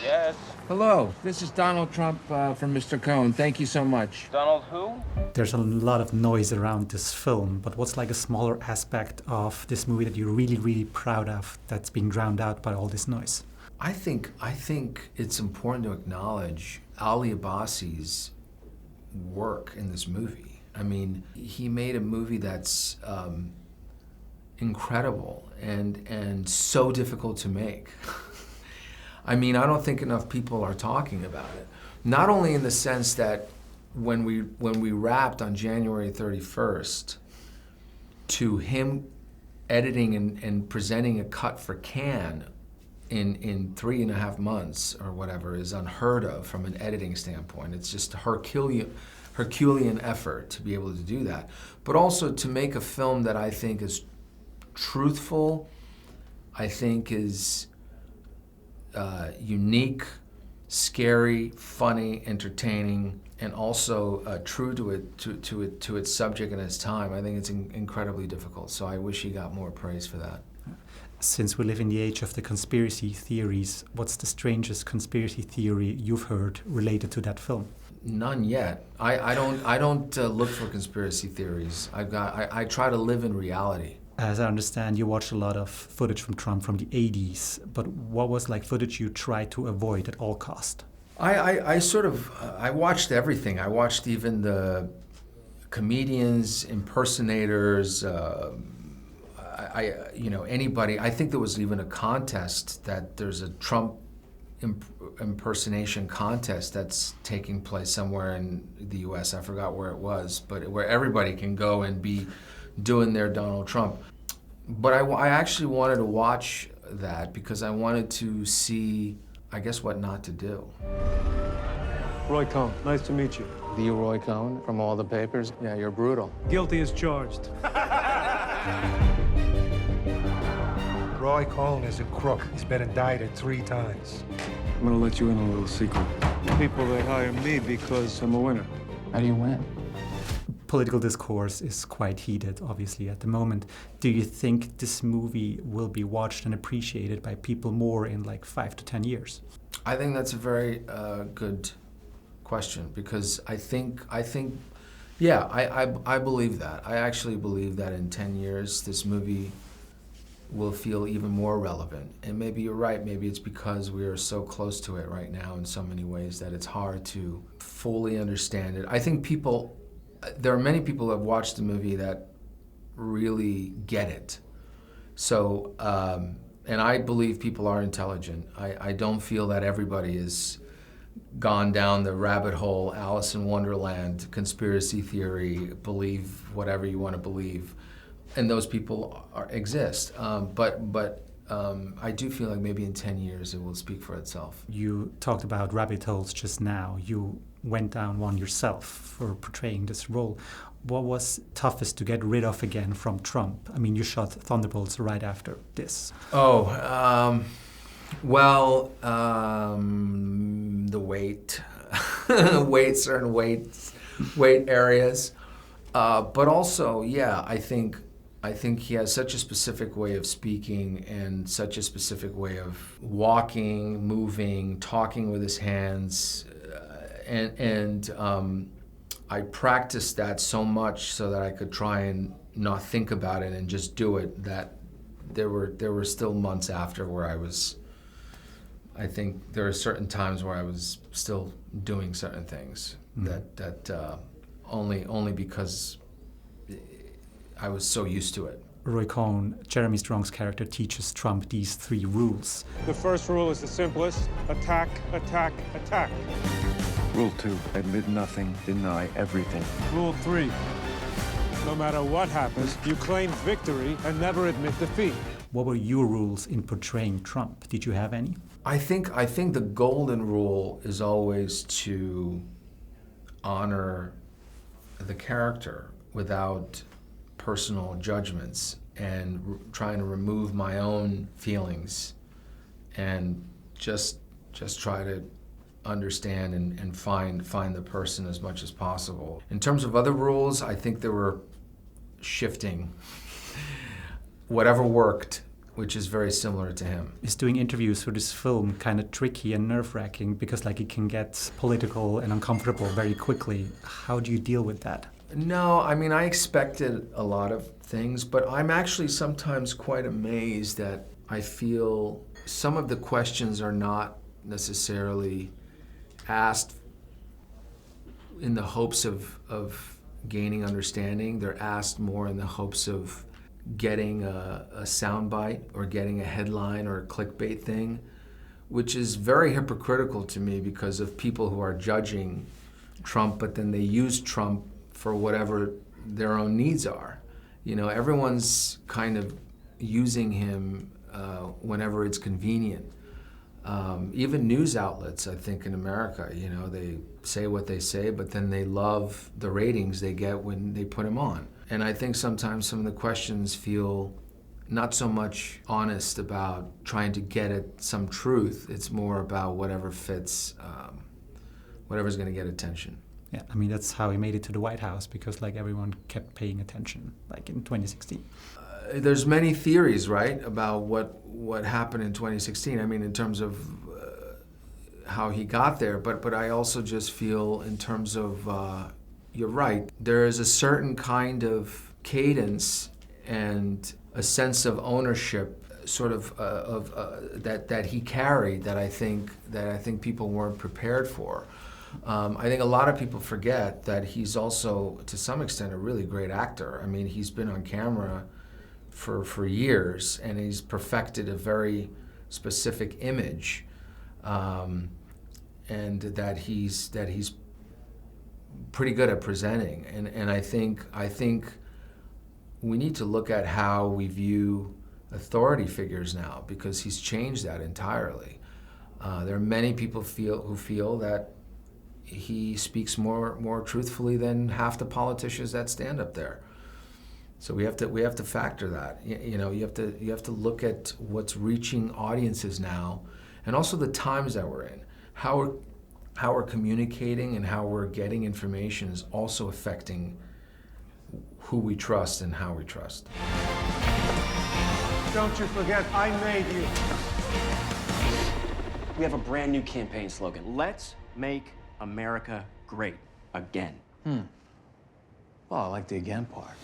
Yes. Hello, this is Donald Trump from Mr. Cohn. Thank you so much. Donald who? There's a lot of noise around this film, but what's like a smaller aspect of this movie that you're really, really proud of that's being drowned out by all this noise? I think it's important to acknowledge Ali Abbasi's work in this movie. I mean, he made a movie that's incredible and so difficult to make. I mean, I don't think enough people are talking about it. Not only in the sense that when we wrapped on January 31st, to him editing and presenting a cut for Cannes in 3.5 months or whatever is unheard of from an editing standpoint. It's just a Herculean effort to be able to do that. But also to make a film that I think is truthful, I think is unique, scary, funny, entertaining, and also true to its subject and its time. I think it's incredibly difficult. So I wish he got more praise for that. Since we live in the age of the conspiracy theories, what's the strangest conspiracy theory you've heard related to that film? None yet. I don't look for conspiracy theories. I try to live in reality. As I understand, you watched a lot of footage from Trump from the 80s, but what was like footage you tried to avoid at all cost? I watched everything. I watched even the comedians, impersonators, anybody. I think there was even a contest that there's a Trump impersonation contest that's taking place somewhere in the US. I forgot where it was, but where everybody can go and be doing their Donald Trump. But I actually wanted to watch that because I wanted to see, I guess, what not to do. Roy Cohn, nice to meet you. The Roy Cohn from all the papers? Yeah, you're brutal. Guilty as charged. Roy Cohn is a crook. He's been indicted 3 times. I'm gonna let you in on a little secret. People, they hire me because I'm a winner. How do you win? Political discourse is quite heated, obviously, at the moment. Do you think this movie will be watched and appreciated by people more in like 5 to 10 years? I think that's a very good question because I believe that. I actually believe that in 10 years, this movie will feel even more relevant. And maybe you're right, maybe it's because we are so close to it right now in so many ways that it's hard to fully understand it. I think there are many people who have watched the movie that really get it. So, and I believe people are intelligent. I don't feel that everybody has gone down the rabbit hole, Alice in Wonderland, conspiracy theory, believe whatever you want to believe. And those people exist. But I do feel like maybe in 10 years it will speak for itself. You talked about rabbit holes just now. You went down one yourself for portraying this role. What was toughest to get rid of again from Trump? I mean, you shot Thunderbolts right after this. The weight, certain weight areas. But also, yeah, I think he has such a specific way of speaking and such a specific way of walking, moving, talking with his hands, and I practiced that so much so that I could try and not think about it and just do it. That there were still months after where I think there are certain times where I was still doing certain things that only because I was so used to it. Roy Cohn, Jeremy Strong's character, teaches Trump these 3 rules. The first rule is the simplest. Attack, attack, attack. Rule 2, admit nothing, deny everything. Rule 3, no matter what happens, you claim victory and never admit defeat. What were your rules in portraying Trump? Did you have any? I think the golden rule is always to honor the character without personal judgments and trying to remove my own feelings and just try to understand and find the person as much as possible. In terms of other rules, I think there were shifting. Whatever worked, which is very similar to him. Is doing interviews for this film kind of tricky and nerve-wracking because like it can get political and uncomfortable very quickly? How do you deal with that? No, I mean, I expected a lot of things, but I'm actually sometimes quite amazed that I feel some of the questions are not necessarily asked in the hopes of gaining understanding. They're asked more in the hopes of getting a soundbite or getting a headline or a clickbait thing, which is very hypocritical to me because of people who are judging Trump, but then they use Trump for whatever their own needs are. You know, everyone's kind of using him whenever it's convenient. Even news outlets, I think, in America, you know, they say what they say, but then they love the ratings they get when they put him on. And I think sometimes some of the questions feel not so much honest about trying to get at some truth. It's more about whatever fits, whatever's going to get attention. Yeah, I mean, that's how he made it to the White House because like everyone kept paying attention, like in 2016. There's many theories, right, about what happened in 2016. I mean, in terms of how he got there, but I also just feel in terms of, you're right, there is a certain kind of cadence and a sense of ownership, sort of that he carried that I think people weren't prepared for. I think a lot of people forget that he's also, to some extent, a really great actor. I mean, he's been on camera for years, and he's perfected a very specific image, and that he's pretty good at presenting. And I think we need to look at how we view authority figures now, because he's changed that entirely. There are many people who feel that he speaks more truthfully than half the politicians that stand up there. So we have to factor that. You know, you have to look at what's reaching audiences now, and also the times that we're in. How we're communicating and how we're getting information is also affecting who we trust and how we trust. Don't you forget, I made you. We have a brand new campaign slogan. Let's make America great again. Well, I like the again part.